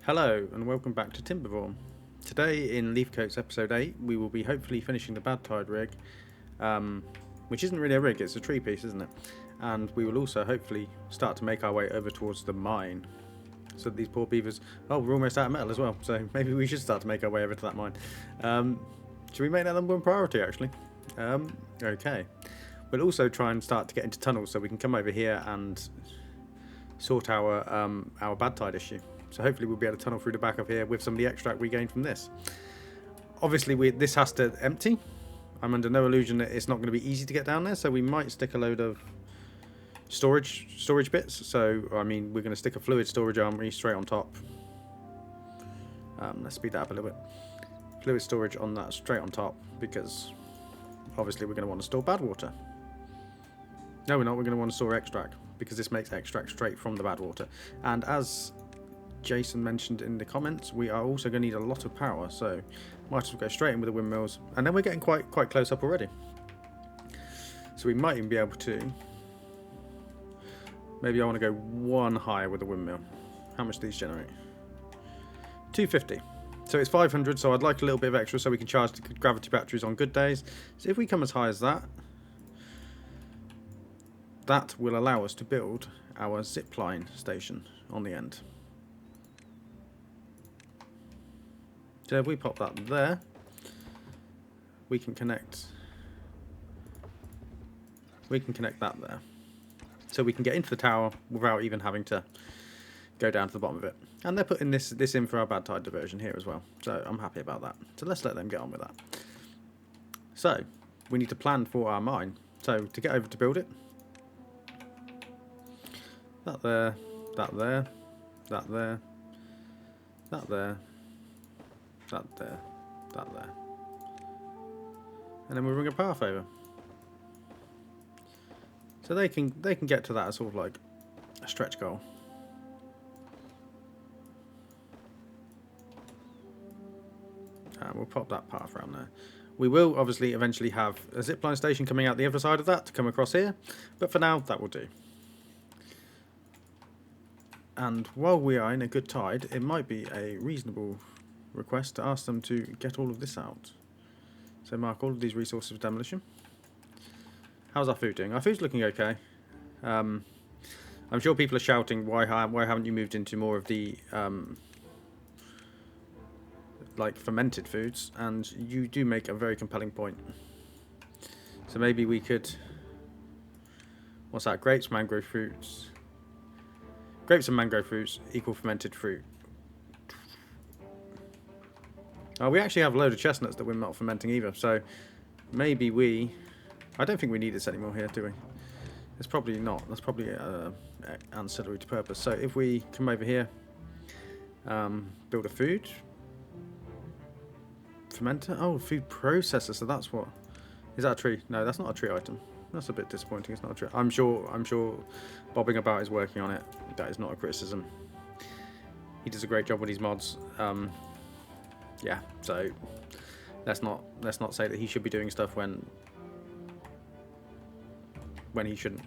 Hello and welcome back to Timberborn. Today in Leafcoats episode 8 we will be hopefully finishing the bad tide rig, which isn't really a rig, it's a tree piece, isn't it? And we will also hopefully start to make our way over towards the mine. So these poor beavers, oh, we're almost out of metal as well, so maybe we should start to make our way over to that mine. Should we make that number one priority actually? Okay. We'll also try and start to get into tunnels so we can come over here and sort our bad tide issue. So hopefully we'll be able to tunnel through the back of here with some of the extract we gained from this. Obviously this has to empty. I'm under no illusion that it's not going to be easy to get down there, so we might stick a load of storage bits. So I mean, we're going to stick a fluid storage armory straight on top. Let's speed that up a little bit. Fluid storage on that straight on top, because obviously we're going to want to store Badwater. No, we're not. We're going to want to store extract, because this makes extract straight from the Badwater. And as Jason mentioned in the comments, we are also going to need a lot of power, so might as well go straight in with the windmills, and then we're getting quite close up already. So we might even be able to, maybe I want to go one higher with the windmill. How much do these generate? 250. So it's 500, so I'd like a little bit of extra so we can charge the gravity batteries on good days. So if we come as high as that, that will allow us to build our zipline station on the end. So if we pop that there, we can connect that there. So we can get into the tower without even having to go down to the bottom of it. And they're putting this in for our bad tide diversion here as well. So I'm happy about that. So let's let them get on with that. So we need to plan for our mine. So to get over to build it, that there, that there, that there, that there, that there, that there, and then we'll bring a path over, so they can get to that as sort of like a stretch goal. And we'll pop that path around there. We will obviously eventually have a zipline station coming out the other side of that to come across here, but for now that will do. And while we are in a good tide, it might be a reasonable request to ask them to get all of this out. So mark all of these resources of demolition. How's our food doing? Our food's looking okay. I'm sure people are shouting, why haven't you moved into more of the like fermented foods? And you do make a very compelling point. So maybe we could, what's that? Grapes, mangrove fruits. Grapes and mangrove fruits equal fermented fruit. We actually have a load of chestnuts that we're not fermenting either, so maybe I don't think we need this anymore here, do we? It's probably not. That's probably ancillary to purpose. So if we come over here, build a food fermenter. Oh, food processor. So that's what. Is that a tree? No, that's not a tree item. That's a bit disappointing. It's not a tree. I'm sure Bobbing About is working on it. That is not a criticism. He does a great job with these mods. Yeah, so let's not say that he should be doing stuff when he shouldn't.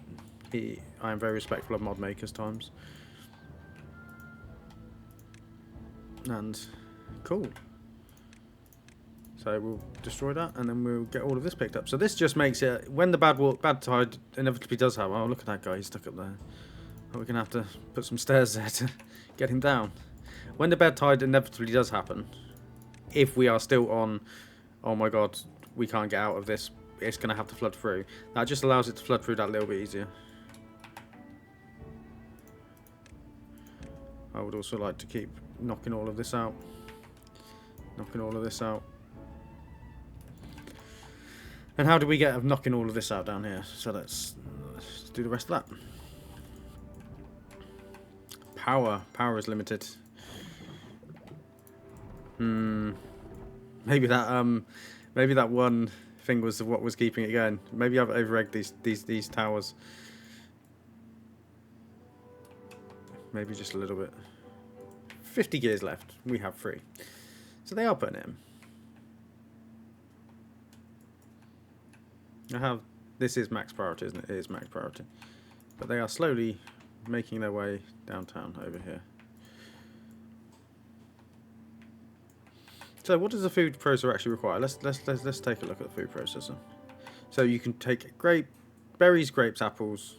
I am very respectful of mod makers times. And cool. So we'll destroy that, and then we'll get all of this picked up. So this just makes it, when the bad tide inevitably does happen. Oh, look at that guy, he's stuck up there. Oh, we're gonna have to put some stairs there to get him down. When the bad tide inevitably does happen, if we are still on, oh my god, we can't get out of this, it's going to have to flood through. That just allows it to flood through that little bit easier. I would also like to keep knocking all of this out. Knocking all of this out. And how do we get of knocking all of this out down here? So let's do the rest of that. Power is limited. Maybe that one thing was what was keeping it going. Maybe I've over-egged these towers. Maybe just a little bit. 50 gears left. We have 3. So they are putting it in. This is max priority, isn't it? It is max priority. But they are slowly making their way downtown over here. So what does the food processor actually require? Let's take a look at the food processor. So you can take berries, grapes, apples,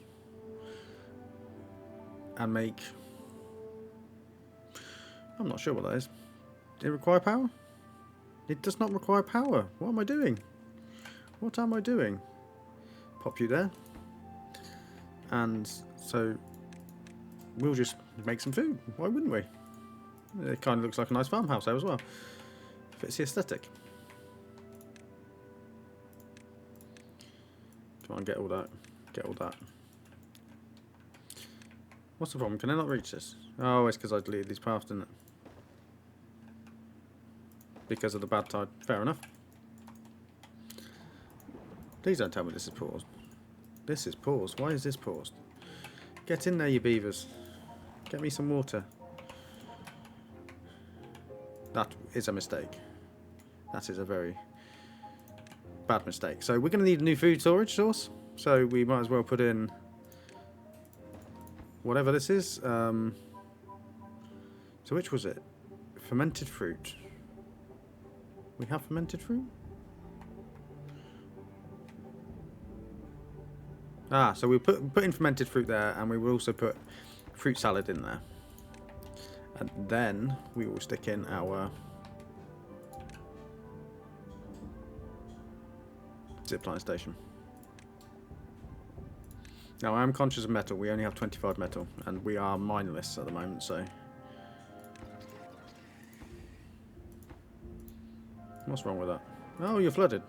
and make. I'm not sure what that is. Does it require power? It does not require power. What am I doing? What am I doing? Pop you there. And so we'll just make some food. Why wouldn't we? It kind of looks like a nice farmhouse there as well. Fits the aesthetic. Come on, get all that. Get all that. What's the problem? Can I not reach this? Oh, it's because I deleted these paths, didn't it? Because of the bad tide. Fair enough. Please don't tell me this is paused. This is paused. Why is this paused? Get in there, you beavers. Get me some water. That is a mistake. That is a very bad mistake. So we're going to need a new food storage source. So we might as well put in whatever this is. So which was it? Fermented fruit. We have fermented fruit? Ah, so we'll put in fermented fruit there, and we will also put fruit salad in there. And then we will stick in our zipline station. Now I am conscious of metal. We only have 25 metal, and we are mineless at the moment, so. What's wrong with that? Oh, you're flooded.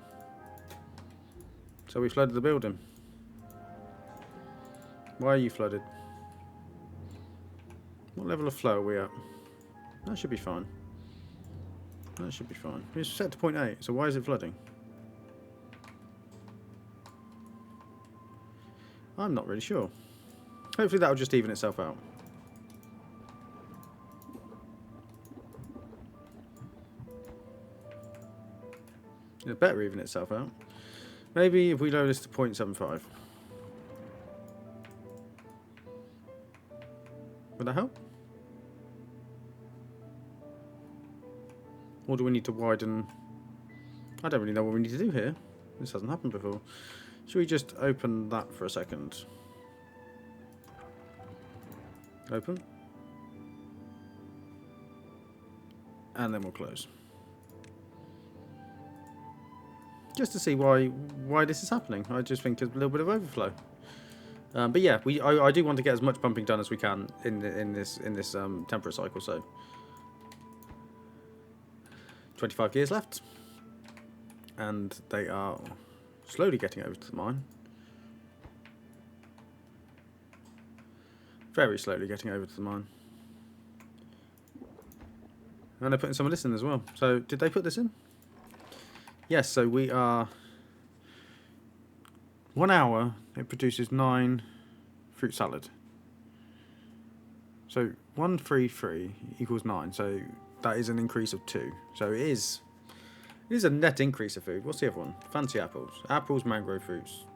So we flooded the building. Why are you flooded? What level of flow are we at? That should be fine. That should be fine. It's set to 0.8, so why is it flooding? I'm not really sure. Hopefully that'll just even itself out. It better even itself out. Maybe if we lower this to 0.75. Would that help? Or do we need to widen? I don't really know what we need to do here. This hasn't happened before. Should we just open that for a second? Open. And then we'll close. Just to see why this is happening. I just think there's a little bit of overflow. But yeah, I do want to get as much pumping done as we can in this temperate cycle. So 25 gears left, and they are slowly getting over to the mine. Very slowly getting over to the mine. And they're putting some of this in as well. So did they put this in? Yes. So we are. 1 hour, it produces 9 fruit salad. So 133 equals 9. So that is an increase of 2. So it is a net increase of food. What's the other one? Fancy apples. Apples, mangrove fruits.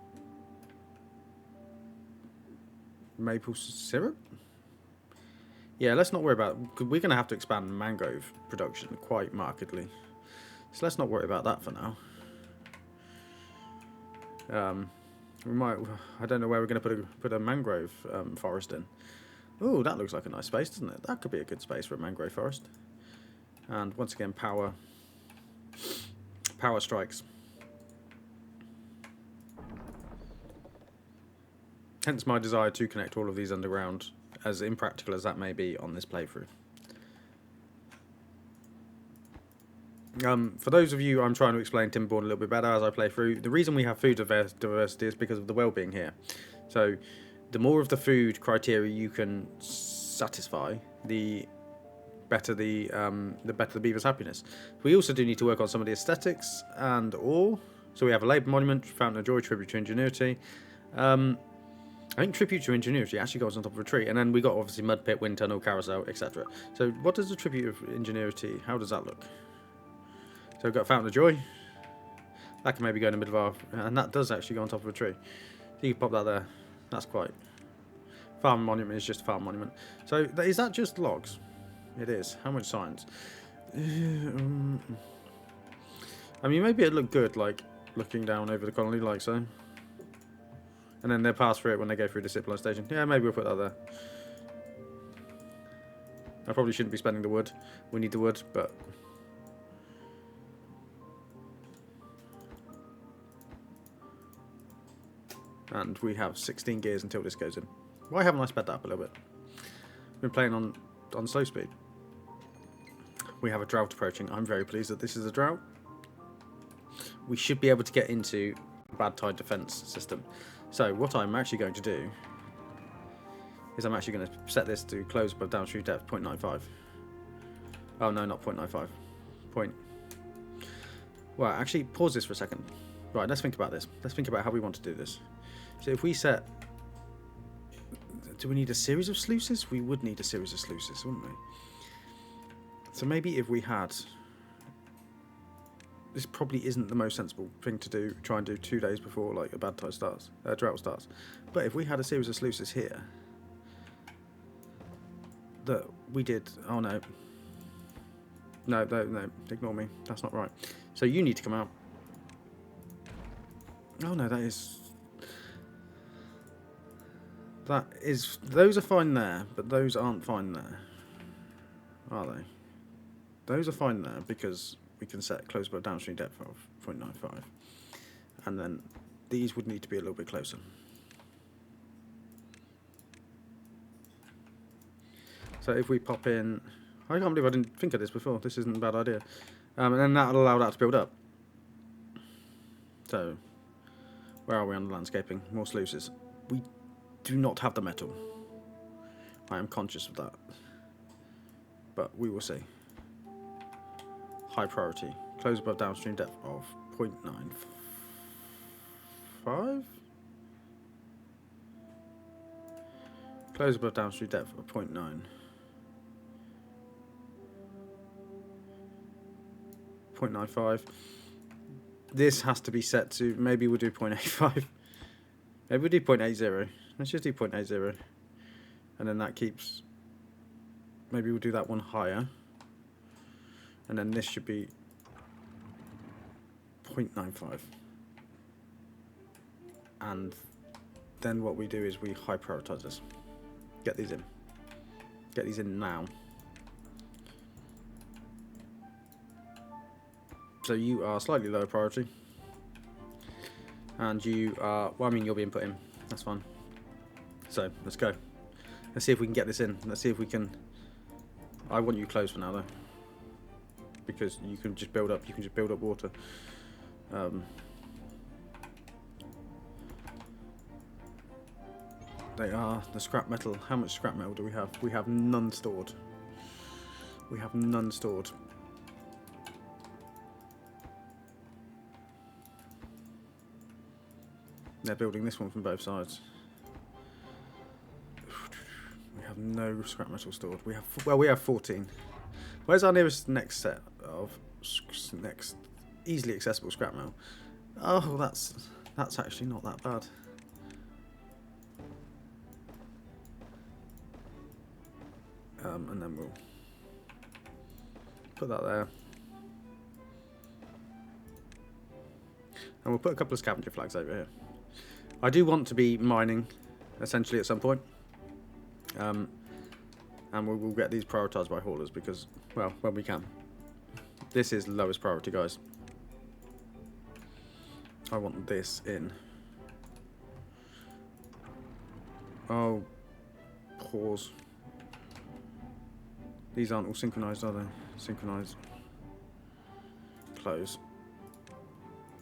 Maple syrup? Yeah, let's not worry about it, because we're going to have to expand mangrove production quite markedly. So let's not worry about that for now. We might. I don't know where we're going to put a mangrove forest in. Oh, that looks like a nice space, doesn't it? That could be a good space for a mangrove forest. And once again, power strikes. Hence my desire to connect all of these underground, as impractical as that may be on this playthrough. For those of you, I'm trying to explain Timberborn a little bit better as I play through. The reason we have food diversity is because of the wellbeing here. So, the more of the food criteria you can satisfy, the better the beaver's happiness. We also do need to work on some of the aesthetics and all. So we have a labour monument, fountain of joy, tribute to ingenuity. I think tribute to ingenuity actually goes on top of a tree, and then we got obviously mud pit, wind tunnel, carousel, etc. So, what does the tribute of ingenuity? How does that look? So we've got Fountain of Joy. That can maybe go in the middle of our... And that does actually go on top of a tree. So you can pop that there. That's quite... Farm monument is just a farm monument. So is that just logs? It is. How much science? I mean, maybe it'd look good, like, looking down over the colony like so. And then they'll pass through it when they go through the zipline station. Yeah, maybe we'll put that there. I probably shouldn't be spending the wood. We need the wood, but... And we have 16 gears until this goes in. Why haven't I sped that up a little bit? Been playing on slow speed. We have a drought approaching. I'm very pleased that this is a drought. We should be able to get into a bad tide defense system. So what I'm actually going to do is I'm actually going to set this to close above downstream depth 0.95. Oh no, not 0.95. Well, actually pause this for a second. Right, let's think about this. Let's think about how we want to do this. So if we set... Do we need a series of sluices? We would need a series of sluices, wouldn't we? So maybe if we had... This probably isn't the most sensible thing to do. Try and do 2 days before like a bad tide starts, drought starts. But if we had a series of sluices here, that we did. Oh no. No, ignore me. That's not right. So you need to come out. Oh no, that is. Those are fine there, but those aren't fine there, are they? Those are fine there because we can set close above downstream depth of 0.95, and then these would need to be a little bit closer. So if we pop in, I can't believe I didn't think of this before. This isn't a bad idea, and then that'll allow that to build up. So where are we on the landscaping? More sluices. We do not have the metal. I am conscious of that, but we will see. High priority. Close above downstream depth of 0.95. Close above downstream depth of 0.9. 0.95. This has to be set to, maybe we'll do 0.85. Maybe we'll do 0.80. Let's just do 0.80. And then that keeps, maybe we'll do that one higher. And then this should be 0.95. And then what we do is we high prioritize this. Get these in. Get these in now. So you are slightly lower priority. And you are, well, I mean, you'll be input in. That's fine. So let's go. Let's see if we can get this in. Let's see if we can. I want you closed for now though, because you can just build up. You can just build up water. They are the scrap metal. How much scrap metal do we have? We have none stored. We have none stored. They're building this one from both sides. We have no scrap metal stored. We have, well, we have 14. Where's our nearest next set of next easily accessible scrap metal? Oh, that's actually not that bad. And then we'll put that there. And we'll put a couple of scavenger flags over here. I do want to be mining, essentially, at some point. And we'll get these prioritised by haulers because, well, when we can. This is lowest priority, guys. I want this in. Oh, pause. These aren't all synchronised, are they? Synchronised. Close.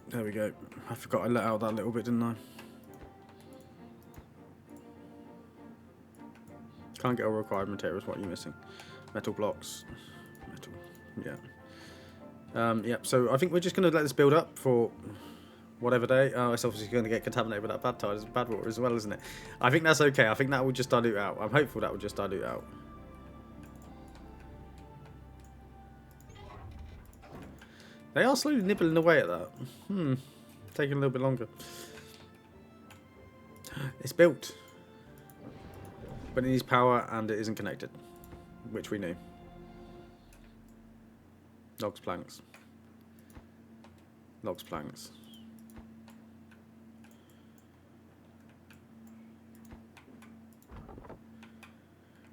There we go. I forgot I let out that little bit, didn't I? Can't get all required materials. What are you missing? Metal blocks. Metal. Yeah. Yep. So I think we're just going to let this build up for whatever day. Oh, it's obviously going to get contaminated with that bad tide, Badwater as well, isn't it? I think that's okay. I think that will just dilute out. I'm hopeful that will just dilute out. They are slowly nibbling away at that. Taking a little bit longer. It's built. But it needs power and it isn't connected. Which we knew. Logs, planks. Logs, planks.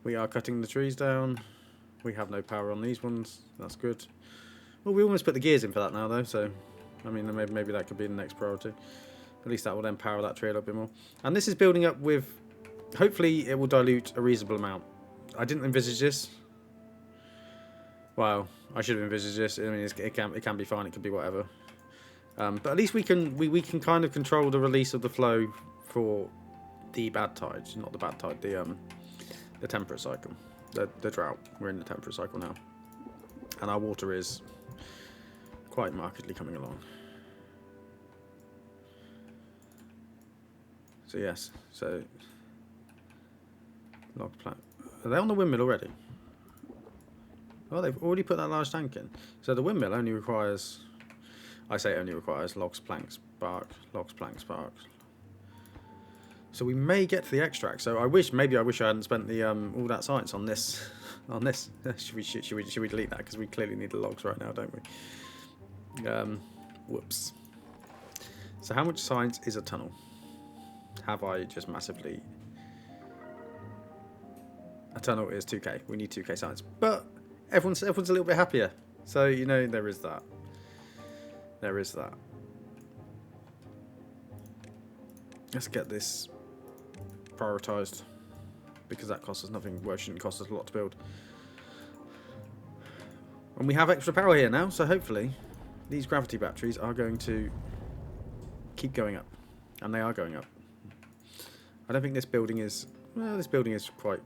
We are cutting the trees down. We have no power on these ones. That's good. Well, we almost put the gears in for that now, though. So, I mean, maybe that could be the next priority. At least that will then power that tree a little bit more. And this is building up with... Hopefully, it will dilute a reasonable amount. I didn't envisage this. Well, I should have envisaged this. I mean, it can be fine. It could be whatever. But at least we can kind of control the release of the flow for the bad tides, not the bad tide, the temperate cycle, the drought. We're in the temperate cycle now, and our water is quite markedly coming along. So yes, so log plant. Are they on the windmill already? Oh, they've already put that large tank in. So the windmill only requires, I say only requires logs, planks, bark, logs, planks, bark. So we may get to the extract. So maybe I wish I hadn't spent the all that science on this. Should we delete that, because we clearly need the logs right now, don't we? Whoops. So how much science is a tunnel? Have I just massively? A tunnel is 2k. We need 2k science, but everyone's a little bit happier. So you know there is that. There is that. Let's get this prioritised, because that costs us nothing. Well, it shouldn't cost us a lot to build. And we have extra power here now, so hopefully these gravity batteries are going to keep going up. And they are going up. I don't think this building is... Well, this building is quite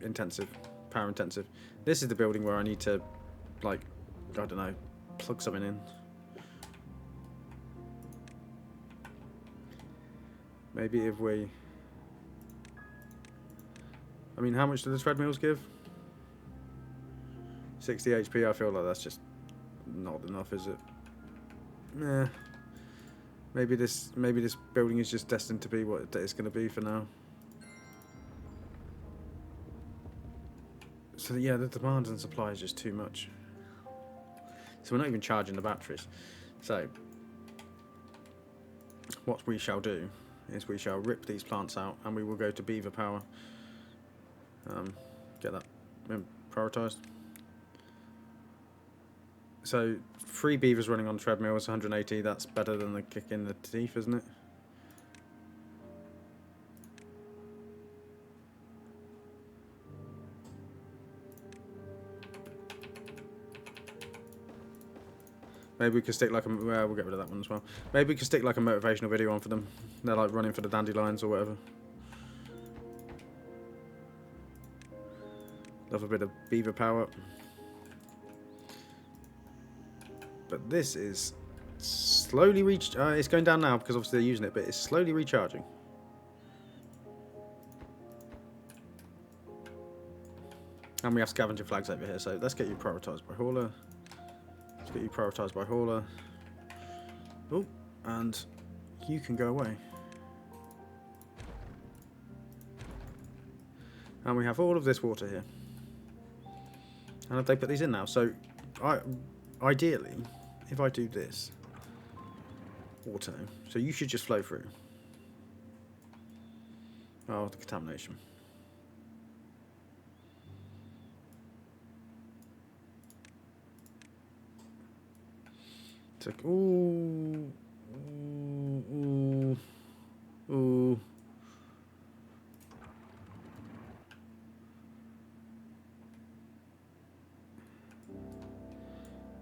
intensive, power intensive. This is the building where I need to, like, I don't know, plug something in. Maybe if we... I mean, how much do the treadmills give? 60 HP, I feel like that's just not enough, is it? Nah. Maybe this building is just destined to be what it's going to be for now. So yeah, the demand and supply is just too much. So we're not even charging the batteries. So what we shall do is we shall rip these plants out, and we will go to beaver power. Get that prioritised. So 3 beavers running on treadmills, 180. That's better than the kick in the teeth, isn't it? Maybe we could stick like a... Well, we'll get rid of that one as well. Maybe we could stick like a motivational video on for them. They're like running for the dandelions or whatever. Love a bit of beaver power. But this is slowly it's going down now because obviously they're using it, but it's slowly recharging. And we have scavenger flags over here, so let's get you prioritised by hauler. Let's get you prioritised by hauler. Oh, and you can go away. And we have all of this water here. And they put these in now, so ideally, if I do this, auto, so you should just flow through. Oh, the contamination. It's like, ooh, ooh, ooh, ooh.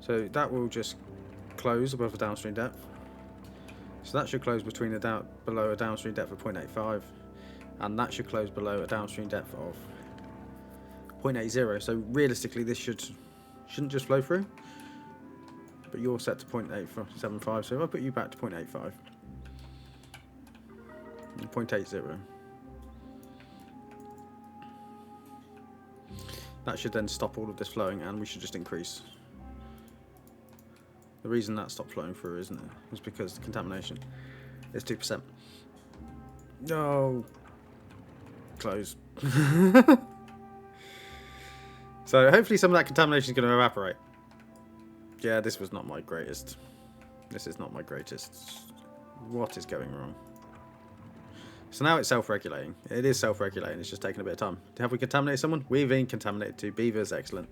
So that will just close above the downstream depth. So that should close between below a downstream depth of 0.85, and that should close below a downstream depth of 0.80. So realistically, this shouldn't just flow through. But you're set to 0.875. So if I put you back to 0.85, and 0.80, that should then stop all of this flowing, and we should just increase. The reason that stopped flowing through, isn't it? Is because the contamination is 2%. No. Close. So hopefully some of that contamination is going to evaporate. Yeah, this was not my greatest This is not my greatest. What is going wrong? So now it's self-regulating. It is self-regulating. It's just taking a bit of time. Have we contaminated someone? We've been contaminated too. Beavers, excellent.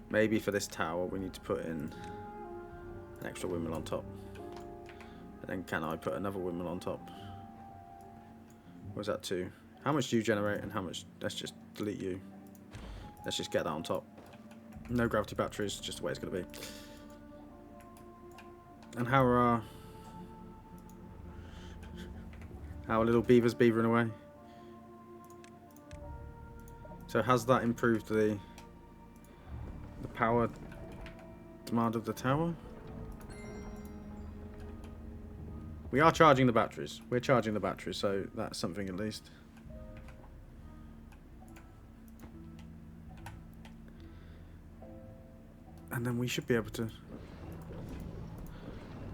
Maybe for this tower we need to put in an extra windmill on top. And then can I put another windmill on top? What was that 2? How much do you generate and how much? Let's just delete you. Let's just get that on top. No gravity batteries, just the way it's going to be. And how are our little beavers beavering away? So has that improved the power demand of the tower? We are charging the batteries. We're charging the batteries, so that's something at least. And then we should be able to... I'm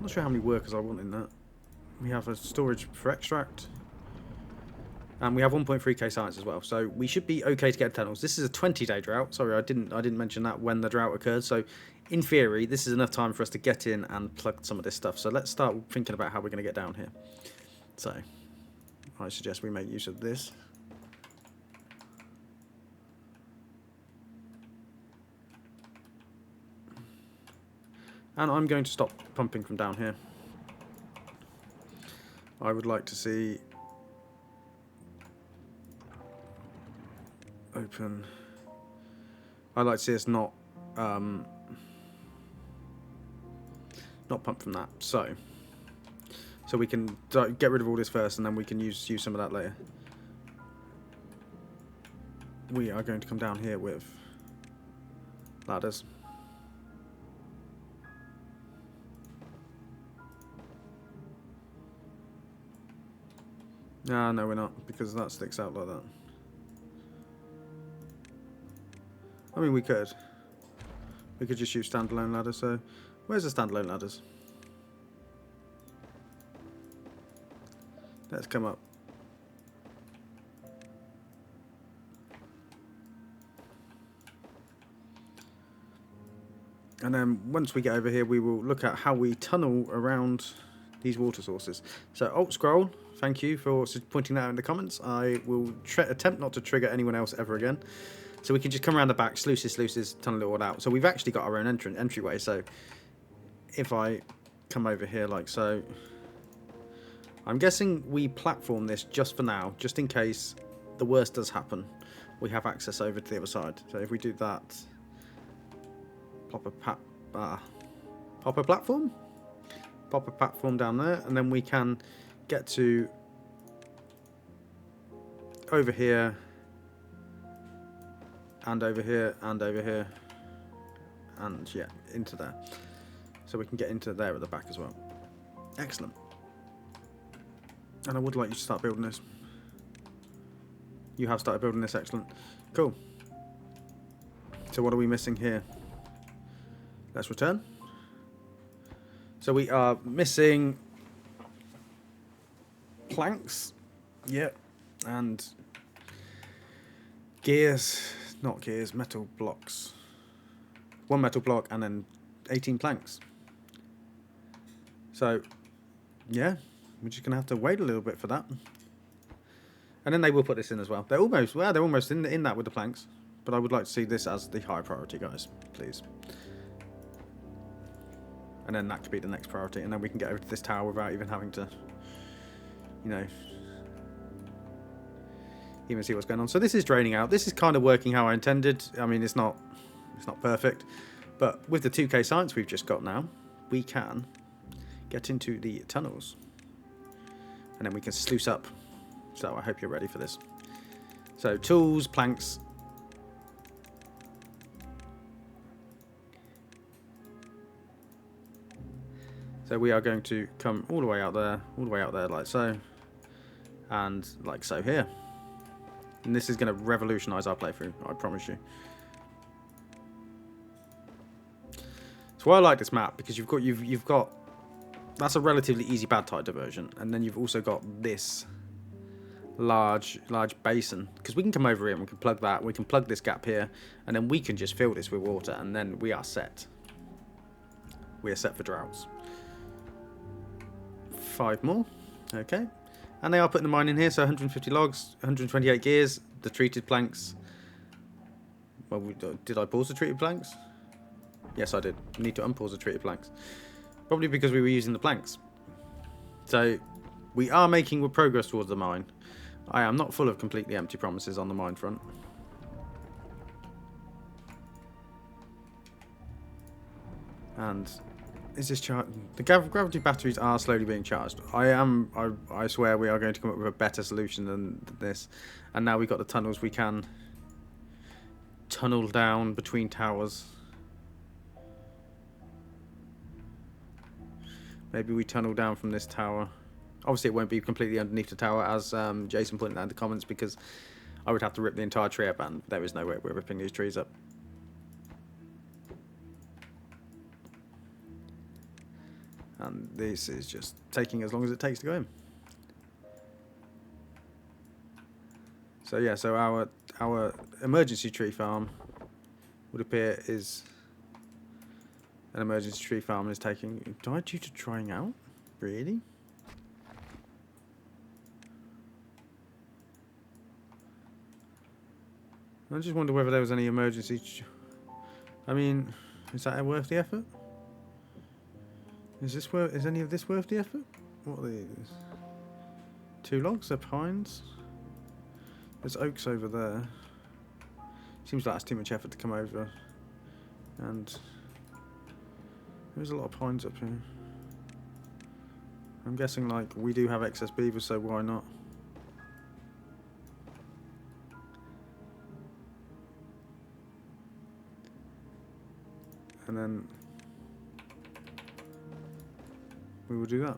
not sure how many workers I want in that. We have a storage for extract. And we have 1.3k science as well. So we should be okay to get tunnels. This is a 20-day drought. Sorry, I didn't mention that when the drought occurred. So in theory, this is enough time for us to get in and plug some of this stuff. So let's start thinking about how we're going to get down here. So I suggest we make use of this. And I'm going to stop pumping from down here. I would like to see open. I'd like to see us not pump from that. So we can get rid of all this first, and then we can use some of that later. We are going to come down here with ladders. No, we're not, because that sticks out like that. I mean, we could. We could just use standalone ladders, so... Where's the standalone ladders? Let's come up. And then, once we get over here, we will look at how we tunnel around these water sources. So, Alt Scroll, thank you for pointing that out in the comments. I will attempt not to trigger anyone else ever again. So we can just come around the back, sluices, tunnel it all out. So we've actually got our own entryway. So if I come over here like so, I'm guessing we platform this just for now, just in case the worst does happen. We have access over to the other side. So if we do that, pop a platform? Pop a platform down there, and then we can get to over here, and over here, and over here, and yeah, into there. So we can get into there at the back as well. Excellent. And I would like you to start building this. You have started building this, excellent. Cool. So what are we missing here? Let's return. So we are missing planks, yep, and gears, not gears, metal blocks. 1 metal block and then 18 planks. So, yeah, we're just gonna have to wait a little bit for that. And then they will put this in as well. They're almost in that with the planks, but I would like to see this as the high priority, guys, please. And then that could be the next priority, and then we can get over to this tower without even having to, you know, even see what's going on. So this is draining out. This is kind of working how I intended. I mean, it's not perfect, but with the 2k science we've just got now, we can get into the tunnels, and then we can sluice up. So I hope you're ready for this. So tools, planks. So we are going to come all the way out there like so, and like so here. And this is going to revolutionize our playthrough, I promise you. So why I like this map, because you've got that's a relatively easy bad tide diversion, and then you've also got this large basin, because we can come over here and we can plug that, we can plug this gap here, and then we can just fill this with water, and then we are set. we are set for droughts. 5 more. Okay. And they are putting the mine in here, so 150 logs, 128 gears, the treated planks. Well, did I pause the treated planks? Yes, I did. Need to unpause the treated planks. Probably because we were using the planks. So, we are making progress towards the mine. I am not full of completely empty promises on the mine front. And is this charged? The gravity batteries are slowly being charged. I swear we are going to come up with a better solution than this. And now we've got the tunnels, we can tunnel down between towers. Maybe we tunnel down from this tower. Obviously it won't be completely underneath the tower, as Jason pointed out in the comments, because I would have to rip the entire tree up, and there is no way we're ripping these trees up. And this is just taking as long as it takes to go in. So yeah, so our emergency tree farm would appear is an emergency tree farm, and is taking... Died due to drying out? Really? I just wonder whether there was any emergency... I mean, is that worth the effort? Is any of this worth the effort? What are these? 2 logs, they're pines. There's oaks over there. Seems like that's too much effort to come over. And there's a lot of pines up here. I'm guessing, like, we do have excess beavers, so why not? And then we will do that.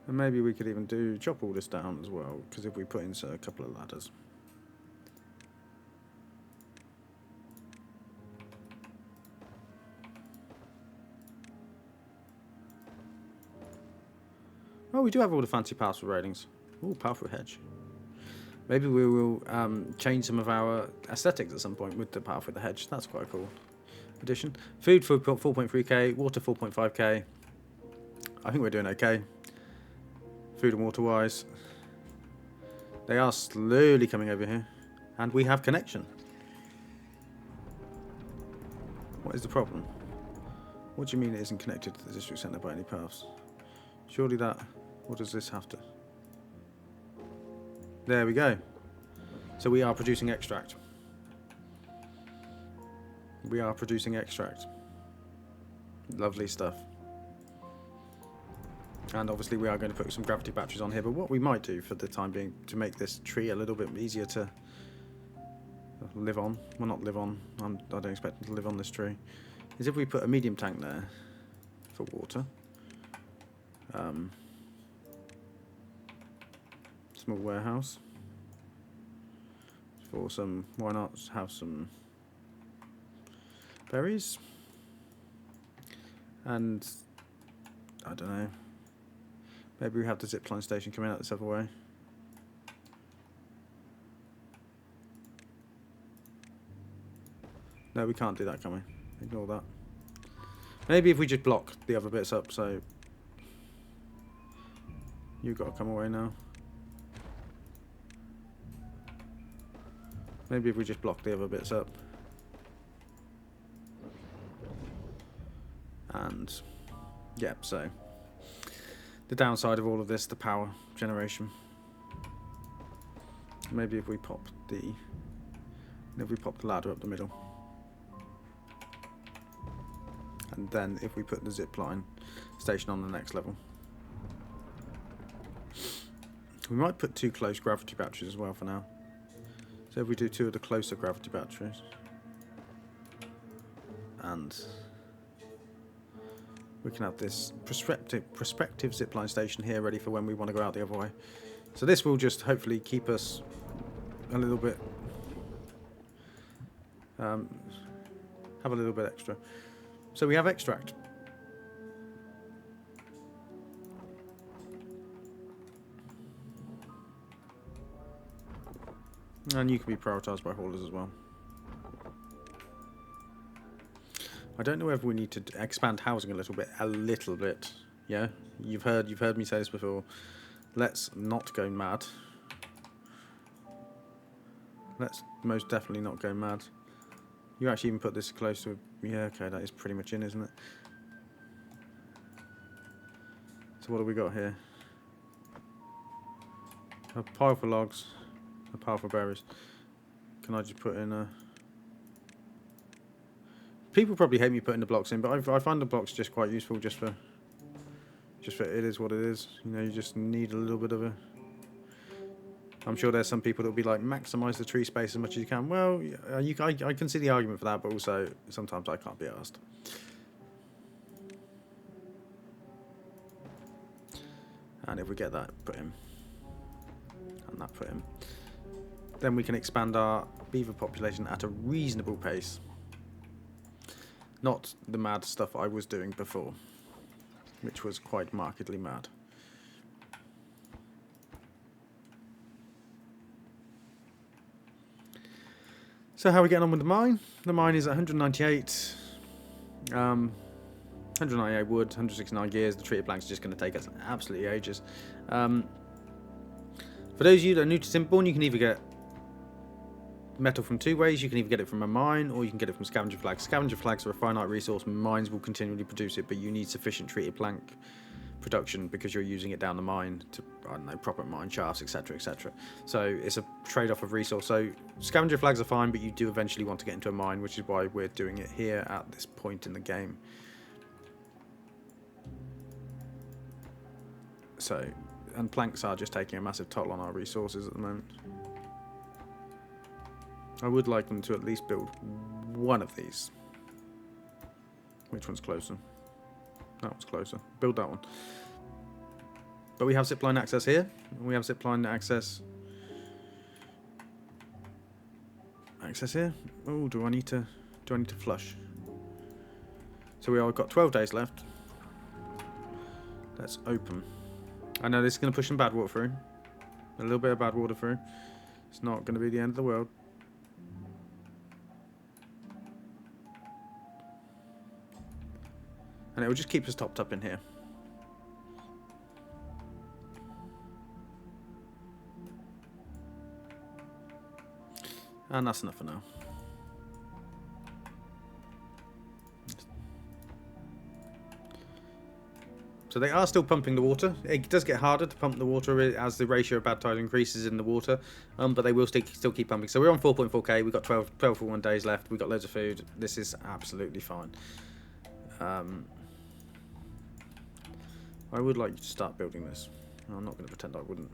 And maybe we could even chop all this down as well, because if we put in a couple of ladders. Oh, we do have all the fancy powerful railings. Ooh, powerful hedge. Maybe we will change some of our aesthetics at some point with the powerful hedge. That's quite a cool addition. Food for 4.3k, water 4.5k. I think we're doing okay. Food and water wise. They are slowly coming over here. And we have connection. What is the problem? What do you mean it isn't connected to the district centre by any paths? Surely that... What does this have to... There we go. So we are producing extract. We are producing extract. Lovely stuff. And obviously we are going to put some gravity batteries on here, but what we might do for the time being to make this tree a little bit easier to live on, well, not live on, I don't expect them to live on this tree, is if we put a medium tank there for water. Small warehouse for some, why not have some berries, and I don't know, maybe we have the zipline station coming out this other way. No, we can't do that, can we? Ignore that. Maybe if we just block the other bits up, so you've got to come away now. Maybe if we just block the other bits up. And yeah, so the downside of all of this, the power generation. Maybe if we pop the ladder up the middle. And then if we put the zip line station on the next level. We might put 2 close gravity batteries as well for now. So if we do 2 of the closer gravity batteries, and we can have this prospective zipline station here ready for when we want to go out the other way. So this will just hopefully keep us a little bit, have a little bit extra. So we have extract. And you can be prioritised by haulers as well. I don't know whether we need to expand housing a little bit. Yeah, you've heard me say this before. Let's not go mad. Let's most definitely not go mad. You actually even put this close to... Yeah, okay, that is pretty much in, isn't it? So what have we got here? A pile for logs, a pile for berries. Can I just put in a... People probably hate me putting the blocks in, but I find the blocks just quite useful just for it is what it is. You know, you just need a little bit of a... I'm sure there's some people that will be like, maximise the tree space as much as you can. Well, I can see the argument for that, but also sometimes I can't be asked. And if we get that put in, and that put in, then we can expand our beaver population at a reasonable pace. Not the mad stuff I was doing before, which was quite markedly mad. So how are we getting on with the mine? The mine is at 198. 198 wood, 169 gears. The treated planks are just going to take us absolutely ages. For those of you that are new to Timberborn, you can either get metal from two ways. You can either get it from a mine, or you can get it from scavenger flags. Scavenger flags are a finite resource. Mines will continually produce it, but you need sufficient treated plank production because you're using it down the mine to, I don't know, prop up mine shafts, etc, etc. So it's a trade-off of resource. So scavenger flags are fine, but you do eventually want to get into a mine, which is why we're doing it here at this point in the game. So, and planks are just taking a massive toll on our resources at the moment. I would like them to at least build one of these. Which one's closer? That one's closer. Build that one. But we have zipline access here. We have zipline access here. Oh, do I need to flush? So we all got 12 days left. Let's open. I know this is going to push some Badwater through. A little bit of Badwater through. It's not going to be the end of the world. And it will just keep us topped up in here. And that's enough for now. So they are still pumping the water. It does get harder to pump the water as the ratio of bad tide increases in the water, but they will still keep pumping. So we're on 4.4k. We've got 12 for 1 days left. We've got loads of food. This is absolutely fine. I would like you to start building this. I'm not going to pretend I wouldn't.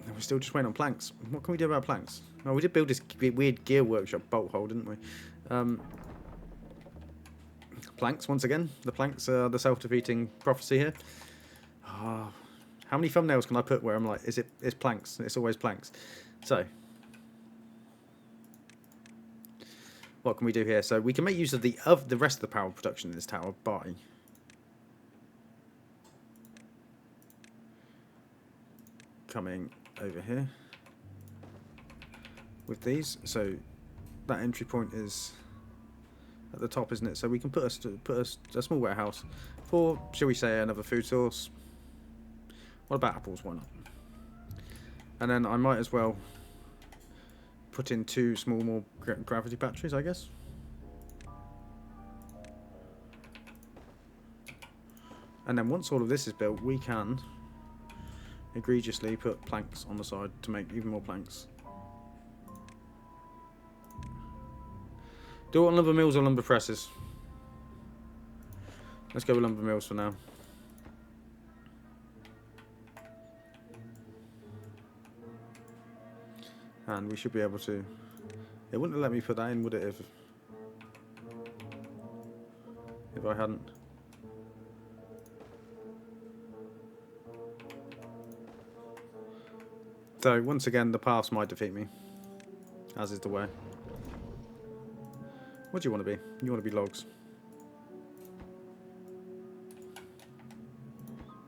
We're still just waiting on planks. What can we do about planks? Oh, we did build this weird gear workshop bolt hole, didn't we? Planks, once again. The planks are the self-defeating prophecy here. Oh, how many thumbnails can I put where I'm like, it's planks. It's always planks. So, what can we do here? So we can make use of the rest of the power production in this tower by coming over here with these. So that entry point is at the top, isn't it? So we can put a small warehouse for, shall we say, another food source. What about apples? Why not? And then I might as well put in 2 more gravity batteries, I guess. And then once all of this is built, we can egregiously put planks on the side to make even more planks. Do you want lumber mills or lumber presses? Let's go with lumber mills for now. And we should be able to... It wouldn't have let me put that in, would it, if I hadn't? So, once again, the paths might defeat me. As is the way. What do you want to be? You want to be logs.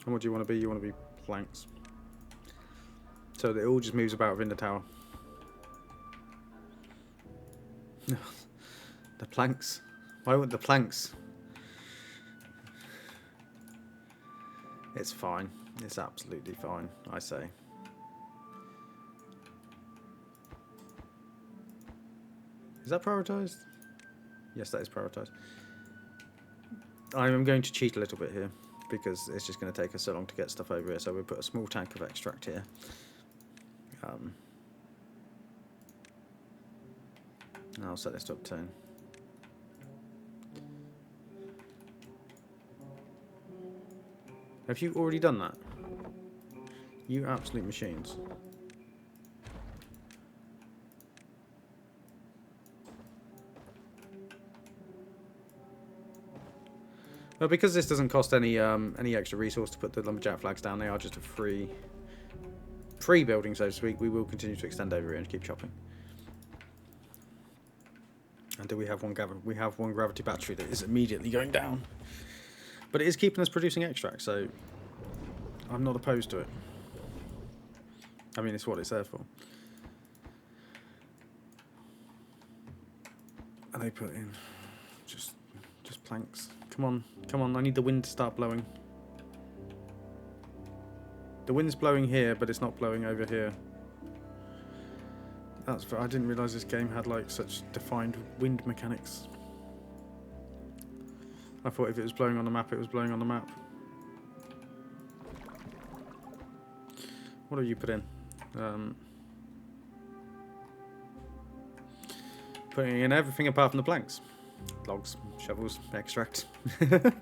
And what do you want to be? You want to be planks. So that it all just moves about within the tower. The planks. Why wouldn't the planks? It's fine. It's absolutely fine, I say. Is that prioritised? Yes, that is prioritised. I'm going to cheat a little bit here because it's just going to take us so long to get stuff over here. So we'll put a small tank of extract here. I'll set this to obtain. Have you already done that? You absolute machines. Well, because this doesn't cost any extra resource to put the lumberjack flags down, they are just a free building, so to speak. We will continue to extend over here and keep chopping. And do we have one gravity battery that is immediately going down, but it is keeping us producing extract, so I'm not opposed to it. I mean, it's what it's there for. And they put in just planks. Come on, come on! I need the wind to start blowing. The wind's blowing here, but it's not blowing over here. I didn't realise this game had like such defined wind mechanics. I thought if it was blowing on the map, it was blowing on the map. What have you put in? Putting in everything apart from the planks. Logs, shovels, extract. I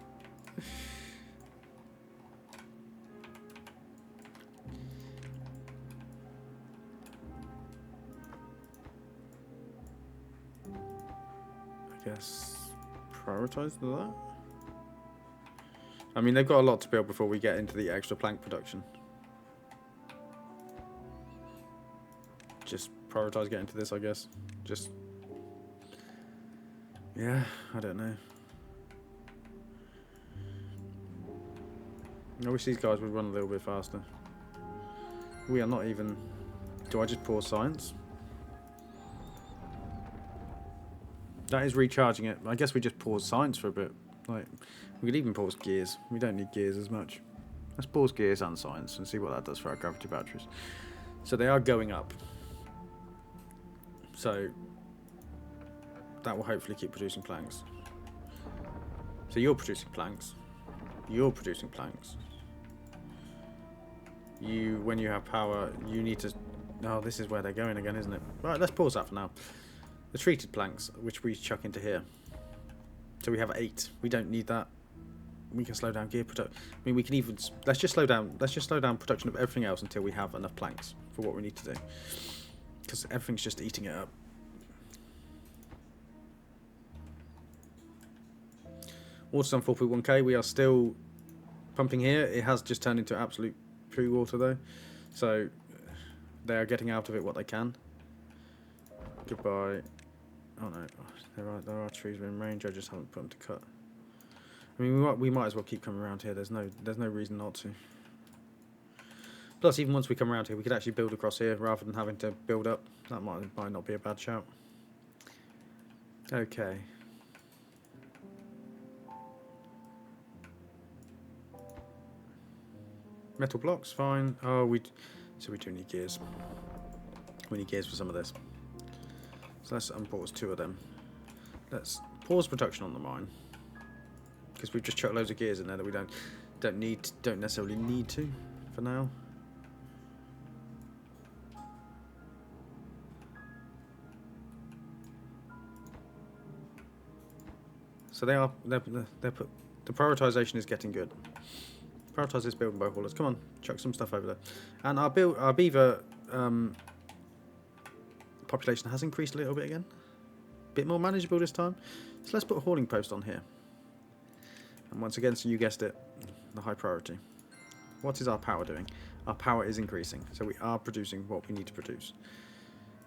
guess prioritise that. I mean, they've got a lot to build before we get into the extra plank production. Just prioritise getting to this, I guess. Just, yeah, I don't know. I wish these guys would run a little bit faster. We are not even... Do I just pause science? That is recharging it. I guess we just pause science for a bit. Like, we could even pause gears. We don't need gears as much. Let's pause gears and science and see what that does for our gravity batteries. So they are going up. So that will hopefully keep producing planks. So you're producing planks. You're producing planks. When you have power, you need to... Oh, this is where they're going again, isn't it? Right, let's pause that for now. The treated planks, which we chuck into here. So we have 8. We don't need that. We can slow down gear production. I mean, we can even... Let's just slow down production of everything else until we have enough planks for what we need to do. Because everything's just eating it up. Water's on 4.1k. We are still pumping here. It has just turned into absolute poo water though. So they are getting out of it what they can. Goodbye. Oh no, there are trees within range. I just haven't put them to cut. I mean, we might as well keep coming around here. There's no reason not to. Plus, even once we come around here, we could actually build across here rather than having to build up. That might not be a bad shout. Okay. Metal blocks, fine. Oh, so we do need gears. We need gears for some of this. So let's unpause 2 of them. Let's pause production on the mine because we've just chucked loads of gears in there that we don't necessarily need to for now. So they're put. The prioritization is getting good. Prioritise this building by haulers. Come on, chuck some stuff over there. And our beaver population has increased a little bit again. Bit more manageable this time. So let's put a hauling post on here. And once again, so you guessed it, the high priority. What is our power doing? Our power is increasing. So we are producing what we need to produce.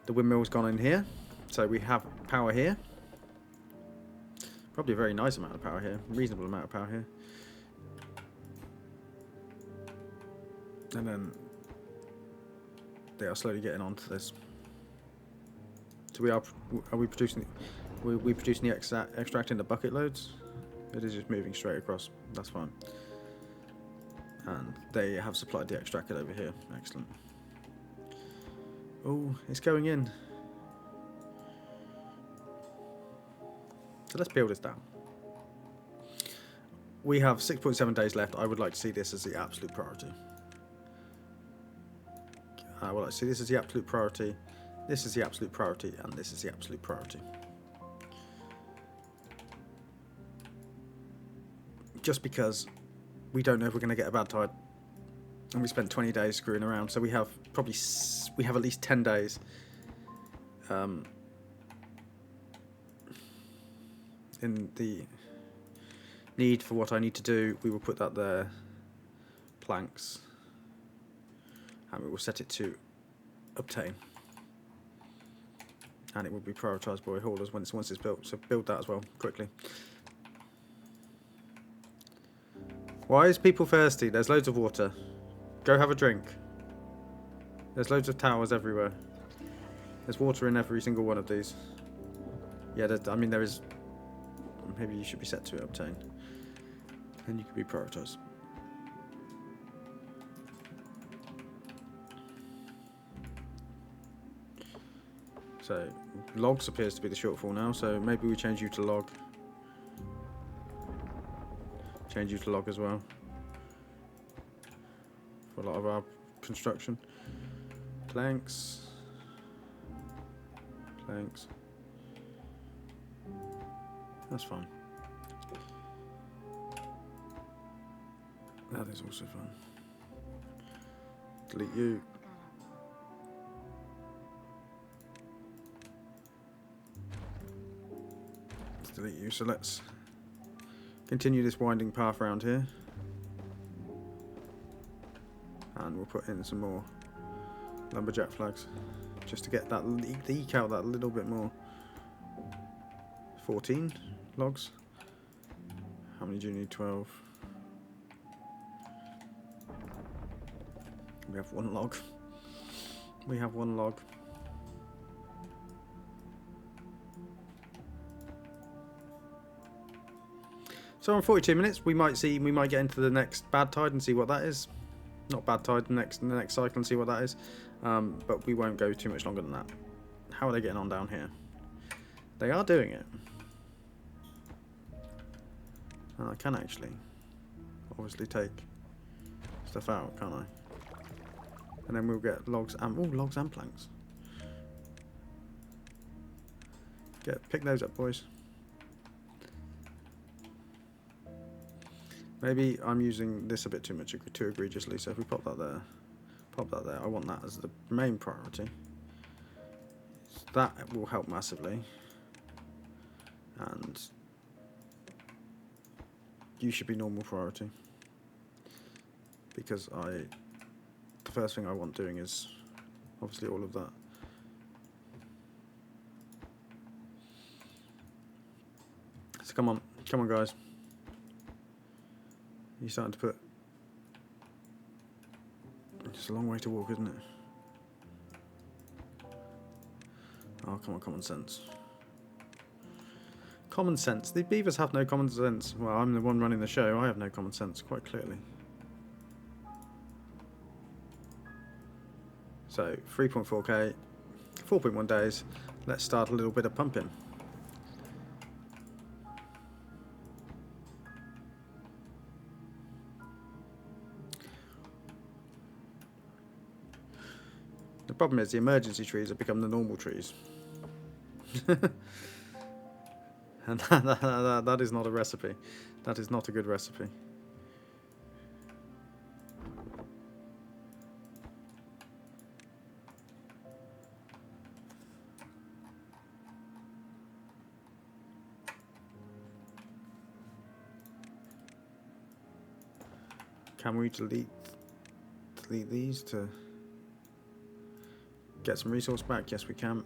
The windmill's gone in here. So we have power here. Probably a very nice amount of power here. Reasonable amount of power here. And then they are slowly getting onto this. So are we producing the extract in the bucket loads? It is just moving straight across. That's fine. And they have supplied the extracted over here. Excellent. Oh, it's going in. So let's build this down. We have 6.7 days left. I would like to see this as the absolute priority. I would like to see this as the absolute priority. This is the absolute priority, and this is the absolute priority. Just because we don't know if we're going to get a bad tide, and we spent 20 days screwing around, so we have at least 10 days. In the need for what I need to do, we will put that there. Planks, and we will set it to obtain. And it will be prioritised by haulers once it's built. So build that as well quickly. Why is people thirsty? There's loads of water. Go have a drink. There's loads of towers everywhere. There's water in every single one of these. Yeah, I mean there is. Maybe you should be set to obtain. And you can be prioritised. So, logs appears to be the shortfall now, so maybe we change you to log. Change you to log as well. For a lot of our construction. Planks. Planks. That's fine. That is also fine. Delete you. Delete you. So let's continue this winding path around here, and we'll put in some more lumberjack flags just to get that eke out that little bit more. 14 logs. How many do you need? 12. We have one log. We have one log. So in 42 minutes, we might get into the next bad tide and see what that is. Not bad tide, the next cycle and see what that is. But we won't go too much longer than that. How are they getting on down here? They are doing it. And I can actually, obviously, take stuff out, can't I? And then we'll get logs and planks. Pick those up, boys. Maybe I'm using this a bit too egregiously, so if we pop that there, I want that as the main priority. So that will help massively. And you should be normal priority. Because the first thing I want doing is obviously all of that. So come on guys. You're starting to put... It's a long way to walk, isn't it? Oh, come on, common sense. Common sense. The beavers have no common sense. Well, I'm the one running the show. I have no common sense, quite clearly. So, 3.4k, 4.1 days. Let's start a little bit of pumping. The problem is the emergency trees have become the normal trees. And that is not a recipe. That is not a good recipe. Can we delete these to get some resource back? Yes, we can.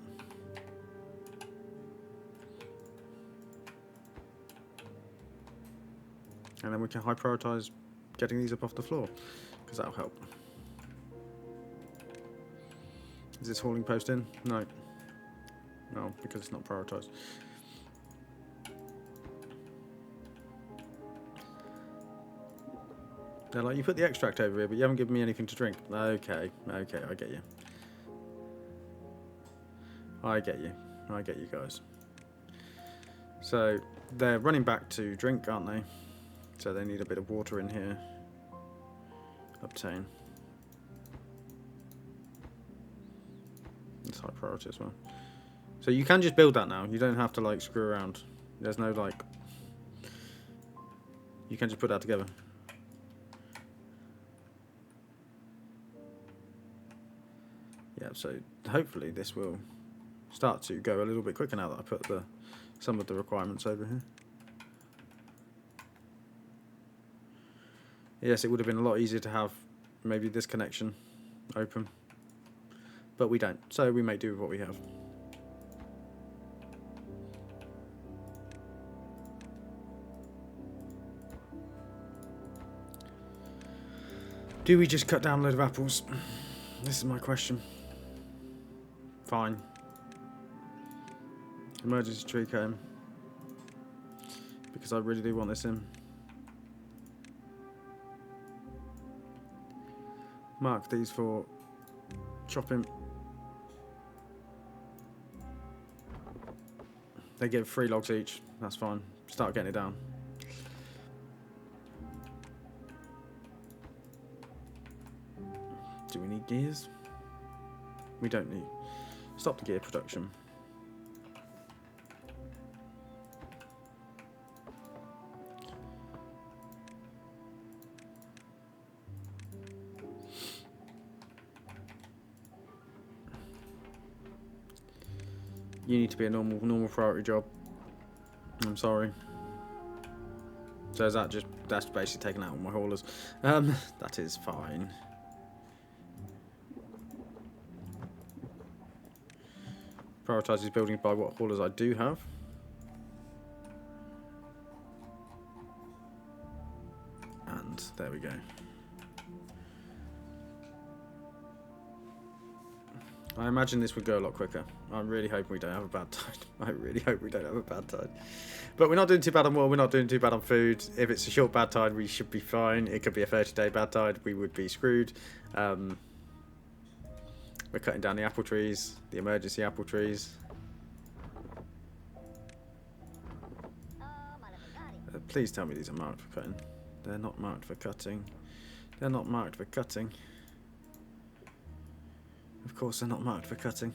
And then we can high prioritize getting these up off the floor, because that'll help. Is this hauling post in? No. No, because it's not prioritised. They're like, you put the extract over here, but you haven't given me anything to drink. Okay, okay, I get you. I get you. I get you guys. So, they're running back to drink, aren't they? So they need a bit of water in here. Obtain. It's high priority as well. So you can just build that now. You don't have to like screw around. There's no like... You can just put that together. Yeah, so hopefully this will start to go a little bit quicker now that I put some of the requirements over here. Yes, it would have been a lot easier to have maybe this connection open, but we don't, so we may do with what we have. Do we just cut down a load of apples? This is my question. Fine. Emergency tree came. Because I really do want this in. Mark these for chopping. They give 3 logs each. That's fine. Start getting it down. Do we need gears? We don't need. Stop the gear production. You need to be a normal priority job. I'm sorry. So is that that's basically taking out all my haulers. That is fine. Prioritise these buildings by what haulers I do have. And there we go. I imagine this would go a lot quicker. I'm really hoping we don't have a bad tide. I really hope we don't have a bad tide. But we're not doing too bad on water, we're not doing too bad on food. If it's a short bad tide, we should be fine. It could be a 30-day bad tide, we would be screwed. We're cutting down the apple trees, the emergency apple trees. Please tell me these are marked for cutting. They're not marked for cutting. They're not marked for cutting. Of course they're not marked for cutting.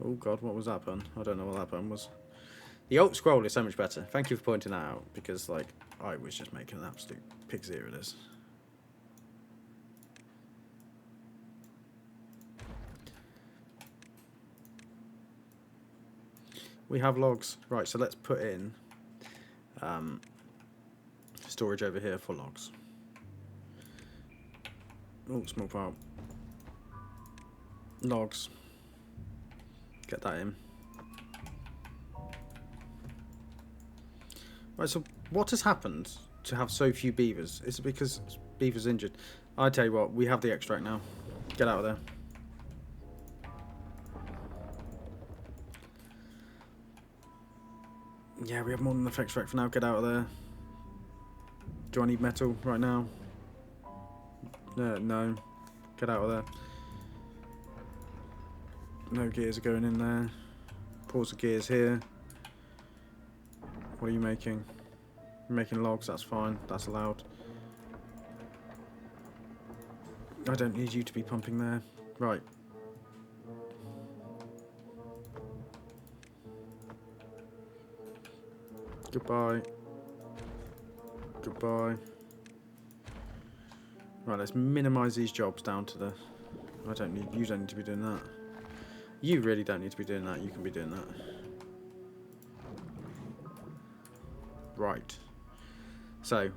Oh god, what was that pun? I don't know what that pun was. The alt scroll is so much better. Thank you for pointing that out, because like I was just making an absolute pig's ear of this. We have logs. Right, so let's put in storage over here for logs. Oh, small part. Logs. Get that in. Right, so what has happened to have so few beavers? Is it because beavers injured? I tell you what, we have the extract now. Get out of there. Yeah, we have more than enough extract for now. Get out of there. Do I need metal right now? No. Get out of there. No gears are going in there. Pause the gears here. What are you making? You're making logs, that's fine. That's allowed. I don't need you to be pumping there. Right. Goodbye. Goodbye. Right, let's minimise these jobs down to the... you don't need to be doing that. You really don't need to be doing that, you can be doing that. Right. So,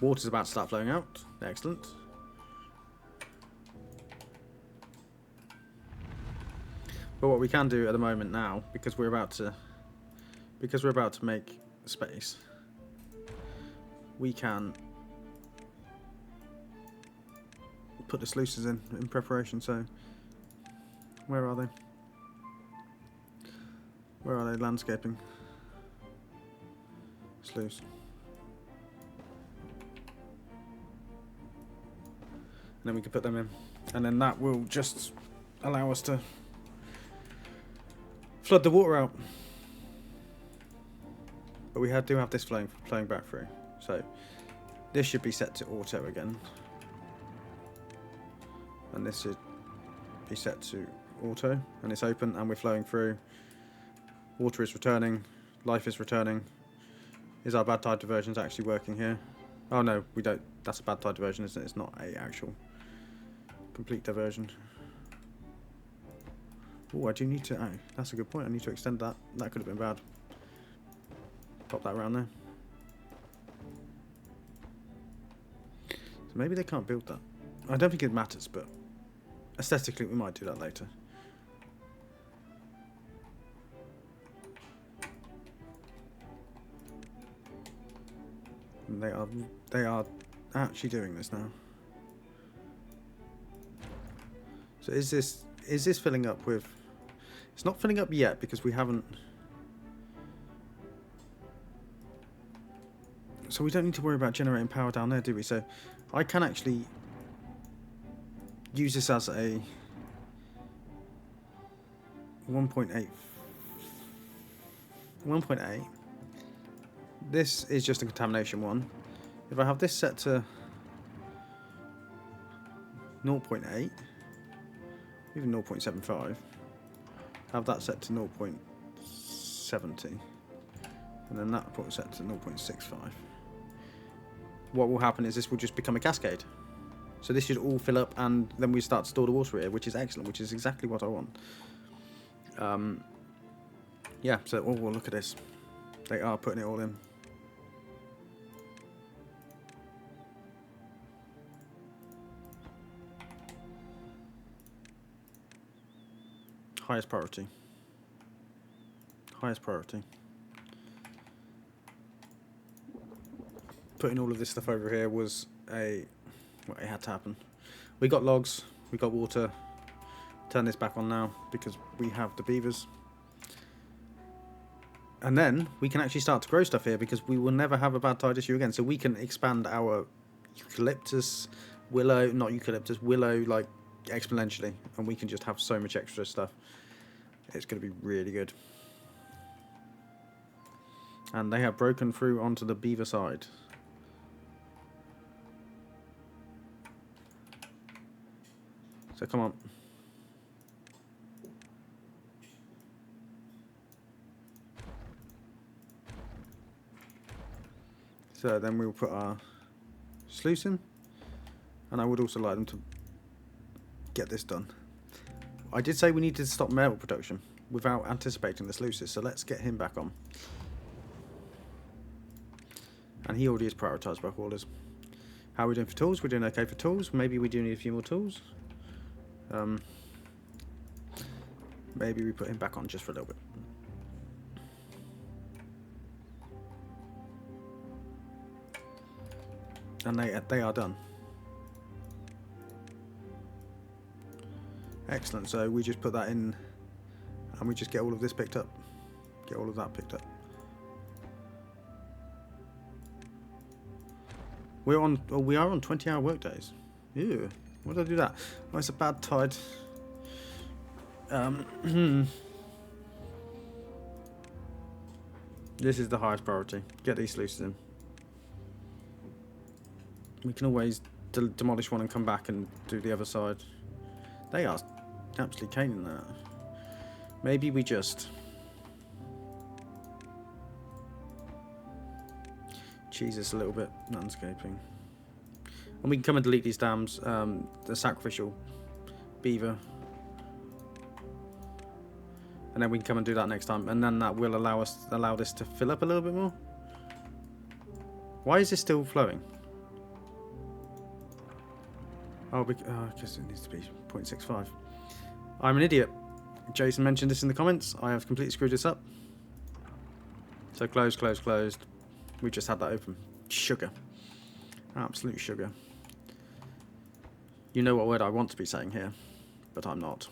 water's about to start flowing out. Excellent. But what we can do at the moment now, because we're about to make space, we can put the sluices in preparation. So where are they? Where are they? Landscaping. Sluice. And then we can put them in. And then that will just allow us to flood the water out. But we do have this flowing back through. So this should be set to auto again. And this should be set to auto. And it's open and we're flowing through. Water is returning. Life is returning. Is our bad tide diversions actually working here? Oh no, we don't. That's a bad tide diversion, isn't it? It's not a actual complete diversion. Oh, I do need to. Oh, that's a good point. I need to extend that. That could have been bad. Pop that around there. So maybe they can't build that. I don't think it matters, but aesthetically we might do that later. And they are actually doing this now. So is this filling up with? It's not filling up yet because we haven't. So we don't need to worry about generating power down there, do we? So I can actually use this as a 1.8. This is just a contamination one. If I have this set to 0.8, even 0.75, have that set to 0.70, and then that put set to 0.65. What will happen is this will just become a cascade. So this should all fill up, and then we start to store the water here, which is excellent, which is exactly what I want. Yeah, so well, look at this. They are putting it all in. Highest priority. Highest priority. Putting all of this stuff over here was it had to happen. We got logs, we got water. Turn this back on now because we have the beavers. And then we can actually start to grow stuff here because we will never have a bad tide issue again. So we can expand our eucalyptus, willow, not eucalyptus, willow, like exponentially. And we can just have so much extra stuff. It's going to be really good. And they have broken through onto the beaver side. So come on. So then we'll put our sluice in. And I would also like them to get this done. I did say we needed to stop metal production without anticipating the sluices, so let's get him back on. And he already is prioritised by haulers. How are we doing for tools? We're doing okay for tools. Maybe we do need a few more tools. Maybe we put him back on just for a little bit. And they are done. Excellent, so we just put that in and we just get all of this picked up. Get all of that picked up. We are on 20-hour work days. Ew, why did I do that? Oh, it's a bad tide. This is the highest priority. Get these sluices in. We can always demolish one and come back and do the other side. They are absolutely caning that. Maybe we just cheese this a little bit. Landscaping. And we can come and delete these dams. The sacrificial beaver. And then we can come and do that next time. And then that will allow this to fill up a little bit more. Why is this still flowing? Oh, because it needs to be 0.65. I'm an idiot. Jason mentioned this in the comments. I have completely screwed this up. So closed, closed, closed. We just had that open. Sugar. Absolute sugar. You know what word I want to be saying here, but I'm not.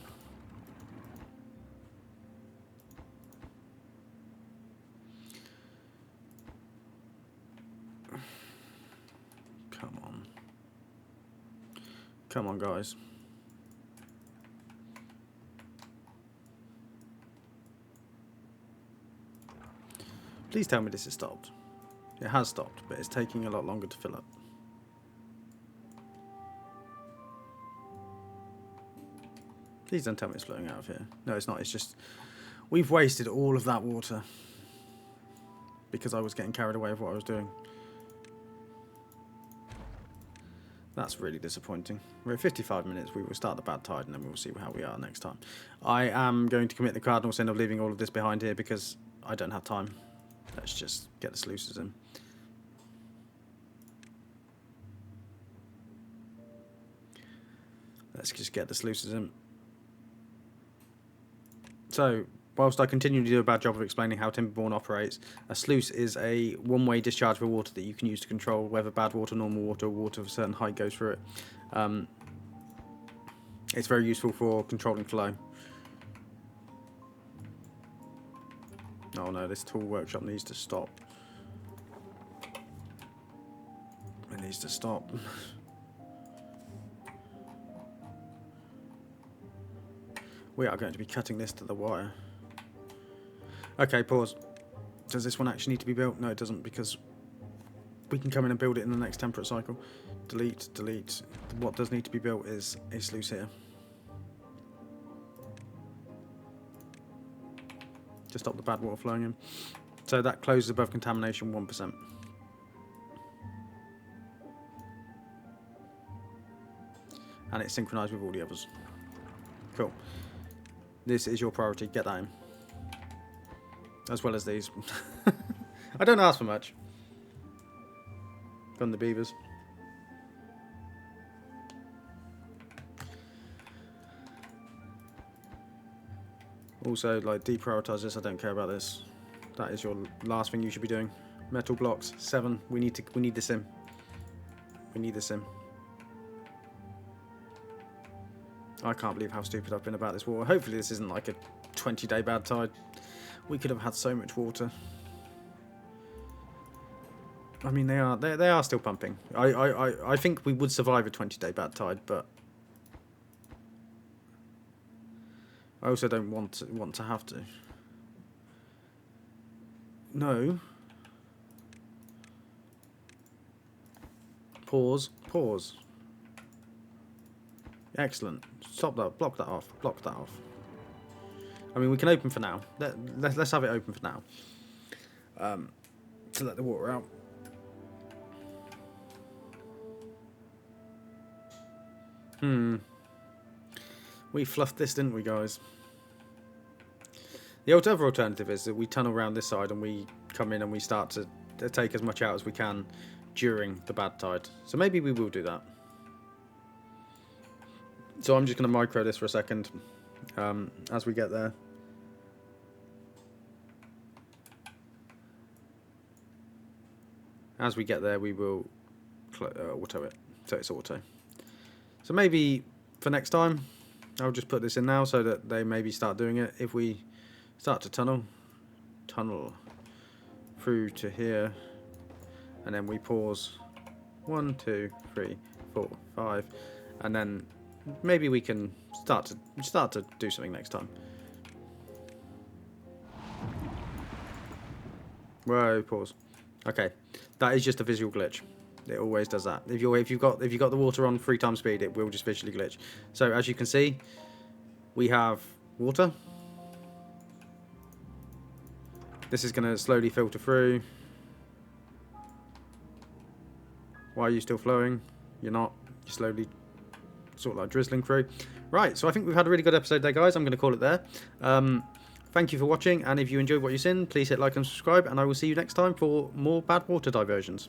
Come on. Come on, guys. Please tell me this is stopped. It has stopped, but it's taking a lot longer to fill up. Please don't tell me it's flowing out of here. No, it's not. It's just... we've wasted all of that water. Because I was getting carried away with what I was doing. That's really disappointing. We're at 55 minutes. We will start the bad tide and then we'll see how we are next time. I am going to commit the cardinal sin of leaving all of this behind here because I don't have time. Let's just get the sluices in. Let's just get the sluices in. So, whilst I continue to do a bad job of explaining how Timberborn operates, a sluice is a one-way discharge for water that you can use to control whether bad water, normal water, or water of a certain height goes through it. It's very useful for controlling flow. Oh no, this tool workshop needs to stop. It needs to stop. We are going to be cutting this to the wire. Okay, pause. Does this one actually need to be built? No, it doesn't, because we can come in and build it in the next temperate cycle. Delete, delete. What does need to be built is a sluice here. To stop the bad water flowing in. So that closes above contamination 1%. And it's synchronized with all the others. Cool. This is your priority. Get that in. As well as these. I don't ask for much. From the beavers. Also, like, deprioritize this. I don't care about this. That is your last thing you should be doing. Metal blocks 7. We need this in. We need this in. I can't believe how stupid I've been about this water. Hopefully this isn't like a 20-day bad tide. We could have had so much water. I mean, they are still pumping. I think we would survive a 20-day bad tide, but I also don't want to have to. No. Pause. Pause. Excellent. Stop that. Block that off. Block that off. I mean, we can open for now. Let's have it open for now. To let the water out. We fluffed this, didn't we, guys? The other alternative is that we tunnel around this side and we come in and we start to take as much out as we can during the bad tide. So maybe we will do that. So I'm just going to micro this for a second as we get there. As we get there, we will auto it, so it's auto. So maybe for next time, I'll just put this in now so that they maybe start doing it. If we start to tunnel through to here, and then we pause 1, 2, 3, 4, 5, and then maybe we can start to do something next time. Whoa, pause. Okay, that is just a visual glitch. It always does that. If you've got the water on 3 times speed, it will just visually glitch. So as you can see, we have water. This is going to slowly filter through. Why are you still flowing? You're not. You're slowly sort of like drizzling through. Right, so I think we've had a really good episode there, guys. I'm going to call it there. Thank you for watching, and if you enjoyed what you've seen, please hit like and subscribe, and I will see you next time for more bad water diversions.